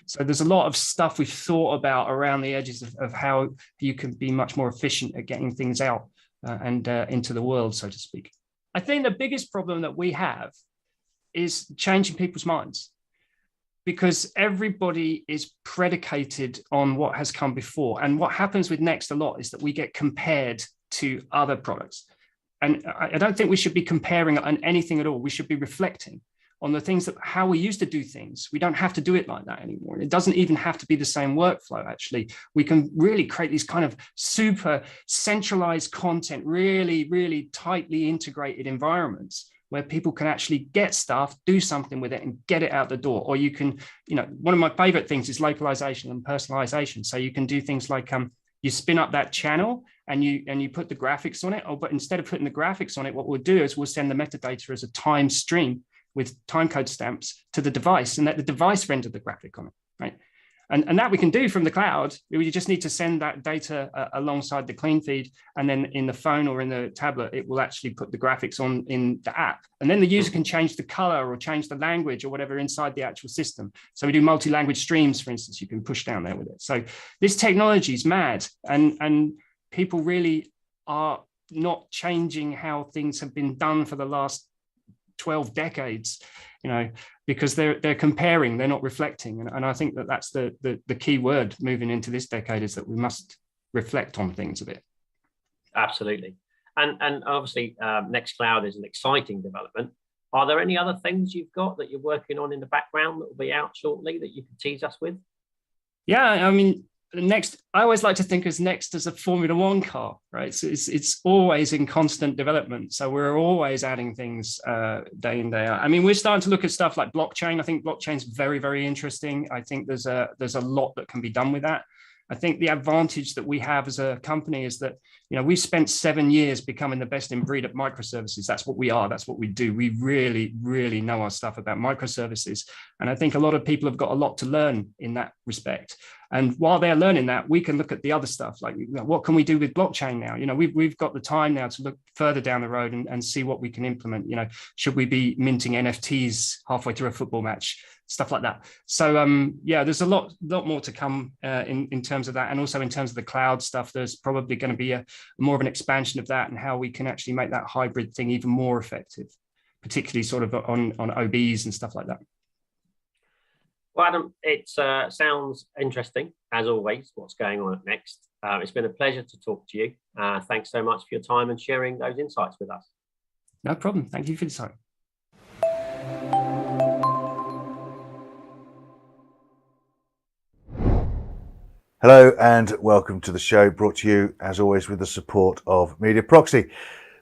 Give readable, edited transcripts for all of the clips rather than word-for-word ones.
So there's a lot of stuff we've thought about around the edges of how you can be much more efficient at getting things out and into the world, so to speak. I think the biggest problem that we have is changing people's minds, because everybody is predicated on what has come before. And what happens with Next a lot is that we get compared to other products. And I don't think we should be comparing on anything at all. We should be reflecting on the things that how we used to do things. We don't have to do it like that anymore. It doesn't even have to be the same workflow, actually. We can really create these kind of super centralized content, really, really tightly integrated environments where people can actually get stuff, do something with it and get it out the door. Or you can, one of my favorite things is localization and personalization. So you can do things like you spin up that channel and you put the graphics on it. But instead of putting the graphics on it, what we'll do is we'll send the metadata as a time stream with timecode stamps to the device, and let the device render the graphic on it, right? And that we can do from the cloud. We just need to send that data alongside the clean feed, and then in the phone or in the tablet, it will actually put the graphics on in the app. And then the user can change the color or change the language or whatever inside the actual system. So we do multi-language streams, for instance, you can push down there with it. So this technology is mad, and people really are not changing how things have been done for the last 12 decades, because they're comparing, they're not reflecting. And I think that's the key word moving into this decade, is that we must reflect on things a bit. Absolutely. And obviously Nextcloud is an exciting development. Are there any other things you've got that you're working on in the background that will be out shortly that you can tease us with? Yeah, I mean, Next, I always like to think as Next as a Formula One car, right? So it's always in constant development. So we're always adding things day in, day out. I mean, we're starting to look at stuff like blockchain. I think blockchain is very, very interesting. I think there's a lot that can be done with that. I think the advantage that we have as a company is that, we've spent 7 years becoming the best in breed at microservices. That's what we are. That's what we do. We really, really know our stuff about microservices. And I think a lot of people have got a lot to learn in that respect. And while they're learning that, we can look at the other stuff, like what can we do with blockchain now? We've got the time now to look further down the road and see what we can implement. Should we be minting NFTs halfway through a football match? Stuff like that. So there's a lot more to come in terms of that, and also in terms of the cloud stuff. There's probably going to be more of an expansion of that, and how we can actually make that hybrid thing even more effective, particularly sort of on OBs and stuff like that. Well, Adam, it sounds interesting, as always, what's going on at Next. It's been a pleasure to talk to you. Thanks so much for your time and sharing those insights with us. No problem. Thank you for the time. Hello and welcome to the show, brought to you, as always, with the support of Media Proxy.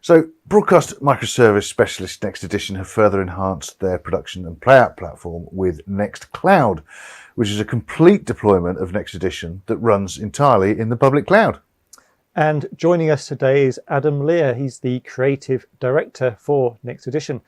So, broadcast microservice specialist Next Edition have further enhanced their production and playout platform with Nextcloud, which is a complete deployment of Next Edition that runs entirely in the public cloud. And joining us today is Adam Lear. He's the creative director for Next Edition.